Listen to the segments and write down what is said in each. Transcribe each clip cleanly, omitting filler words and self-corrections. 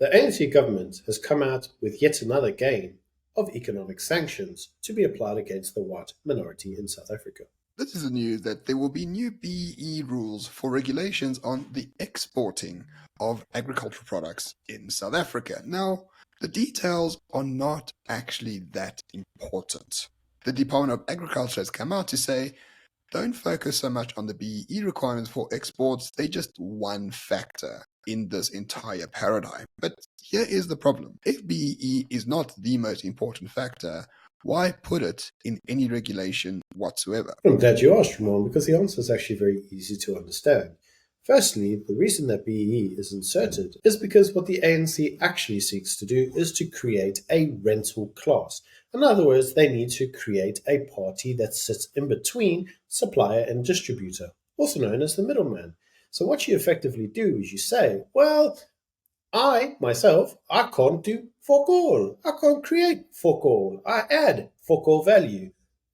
The ANC government has come out with yet another game of economic sanctions to be applied against the white minority in South Africa. This is the news that there will be new BEE rules for regulations on the exporting of agricultural products in South Africa. Now, the details are not actually that important. The Department of Agriculture has come out to say, don't focus so much on the BEE requirements for exports, they're just one factor in this entire paradigm. But here is the problem. If BEE is not the most important factor, why put it in any regulation whatsoever? I'm glad you asked, Ramon, because the answer is actually very easy to understand. Firstly, the reason that BEE is inserted is because what the ANC actually seeks to do is to create a rental class. In other words, they need to create a party that sits in between supplier and distributor, also known as the middleman. So what you effectively do is you say, well, I can't do fork all. I can't create fork all. I add fork all value.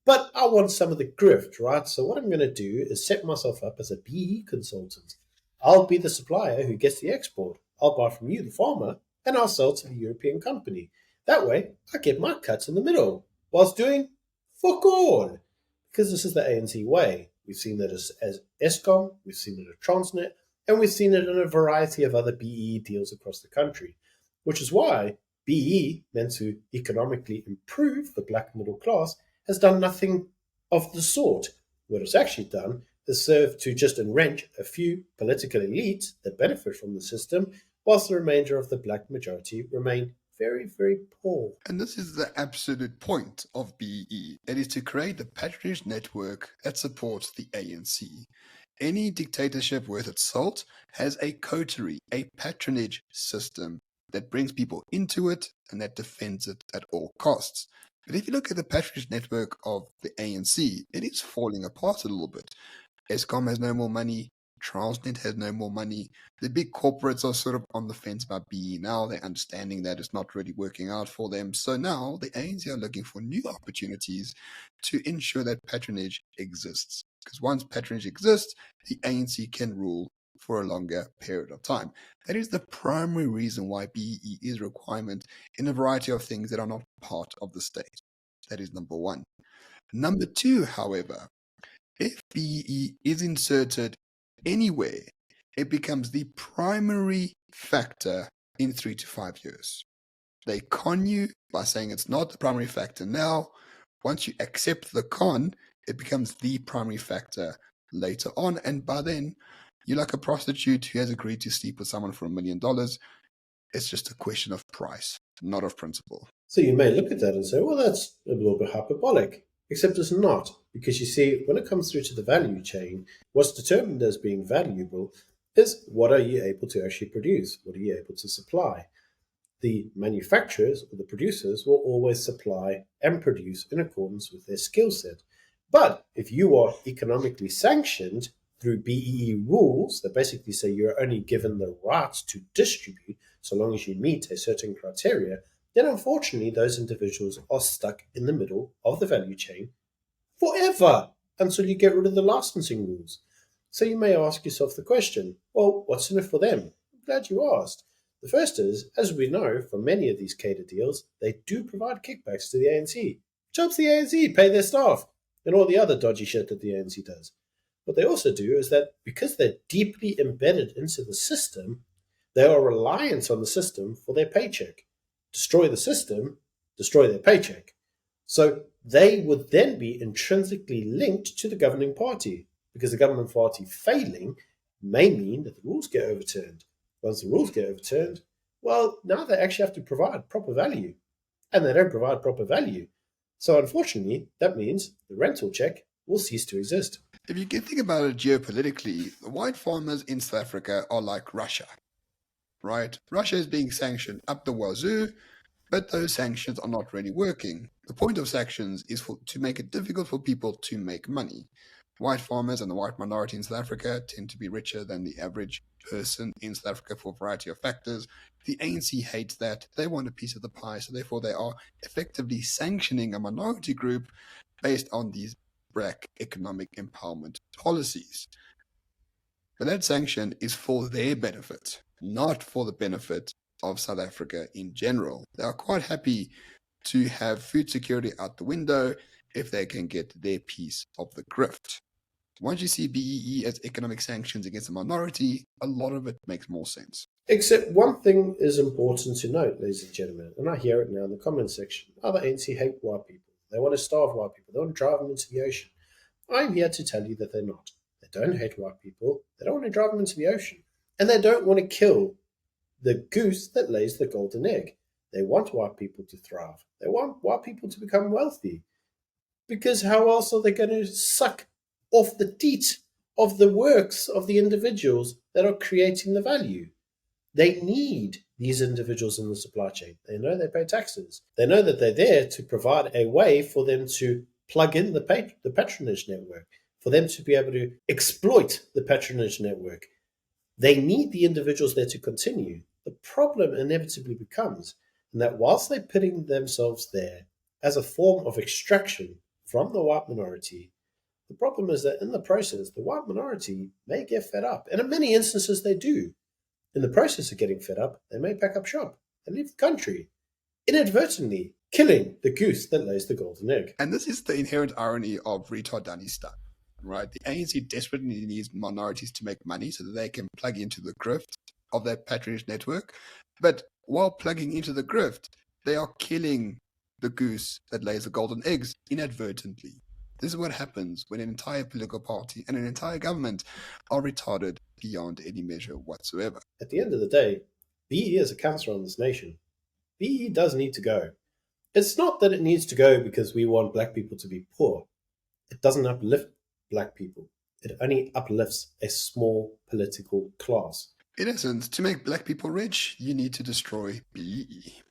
But I want some of the grift, right? So what I'm going to do is set myself up as a BE consultant. I'll be the supplier who gets the export. I'll buy from you, the farmer, and I'll sell to the European company. That way, I get my cuts in the middle, whilst doing fuck all. Because this is the ANC way. We've seen that as Eskom, we've seen it at Transnet, and we've seen it in a variety of other BE deals across the country, which is why BE, meant to economically improve the black middle class, has done nothing of the sort. What it's actually done is serve to just enrich a few political elites that benefit from the system, whilst the remainder of the black majority remain very, very poor. And this is the absolute point of BEE. It is to create the patronage network that supports the ANC. Any dictatorship worth its salt has a coterie, a patronage system that brings people into it and that defends it at all costs. But if you look at the patronage network of the ANC, it is falling apart a little bit. Eskom has no more money. Transnet has no more money. The big corporates are sort of on the fence about BE now. They're understanding that it's not really working out for them. So now the ANC are looking for new opportunities to ensure that patronage exists. Because once patronage exists, the ANC can rule for a longer period of time. That is the primary reason why BEE is a requirement in a variety of things that are not part of the state. That is number one. Number two, however, if BEE is inserted anywhere, it becomes the primary factor in 3 to 5 years. They con you by saying it's not the primary factor now. Once you accept the con, it becomes the primary factor later on. And by then, you're like a prostitute who has agreed to sleep with someone for $1 million. It's just a question of price, not of principle. So you may look at that and say, well, that's a little bit hyperbolic. Except it's not, because you see, when it comes through to the value chain, what's determined as being valuable is what are you able to actually produce? What are you able to supply? The manufacturers or the producers will always supply and produce in accordance with their skill set. But if you are economically sanctioned through BEE rules that basically say you're only given the right to distribute so long as you meet a certain criteria, then unfortunately those individuals are stuck in the middle of the value chain forever until you get rid of the licensing rules. So you may ask yourself the question, well, what's in it for them? I'm glad you asked. The first is, as we know from many of these cater deals, they do provide kickbacks to the ANC, which helps the ANC pay their staff and all the other dodgy shit that the ANC does. What they also do is that because they're deeply embedded into the system, they are reliant on the system for their paycheck. Destroy the system, destroy their paycheck. So they would then be intrinsically linked to the governing party, because the governing party failing may mean that the rules get overturned. Once the rules get overturned, well, now they actually have to provide proper value. And they don't provide proper value. So unfortunately, that means the rental check will cease to exist. If you can think about it geopolitically, the white farmers in South Africa are like Russia, right? Russia is being sanctioned up the wazoo, but those sanctions are not really working. The point of sanctions is to make it difficult for people to make money. White farmers and the white minority in South Africa tend to be richer than the average person in South Africa for a variety of factors. The ANC hates that. They want a piece of the pie, so therefore they are effectively sanctioning a minority group based on these black economic empowerment policies. But that sanction is for their benefit, not for the benefit of South Africa in general. They are quite happy to have food security out the window if they can get their piece of the grift. Once you see BEE as economic sanctions against a minority, a lot of it makes more sense. Except one thing is important to note, ladies and gentlemen, and I hear it now in the comments section. Other ANC hate white people. They want to starve white people. They want to drive them into the ocean. I'm here to tell you that they're not. They don't hate white people. They don't want to drive them into the ocean. And they don't want to kill the goose that lays the golden egg. They want white people to thrive. They want white people to become wealthy. Because how else are they going to suck off the teat of the works of the individuals that are creating the value? They need these individuals in the supply chain. They know they pay taxes. They know that they're there to provide a way for them to plug in the patronage network, for them to be able to exploit the patronage network. They need the individuals there to continue. The problem inevitably becomes that whilst they're putting themselves there as a form of extraction from the white minority, the problem is that in the process, the white minority may get fed up. And in many instances, they do. In the process of getting fed up, they may pack up shop and leave the country, inadvertently killing the goose that lays the golden egg. And this is the inherent irony of Retardani right? The ANC desperately needs minorities to make money so that they can plug into the grift of their patronage network. But while plugging into the grift, they are killing the goose that lays the golden eggs inadvertently. This is what happens when an entire political party and an entire government are retarded beyond any measure whatsoever. At the end of the day, BE is a cancer on this nation. BE does need to go. It's not that it needs to go because we want black people to be poor. It doesn't uplift black people. It only uplifts a small political class. In essence, to make black people rich, you need to destroy BE.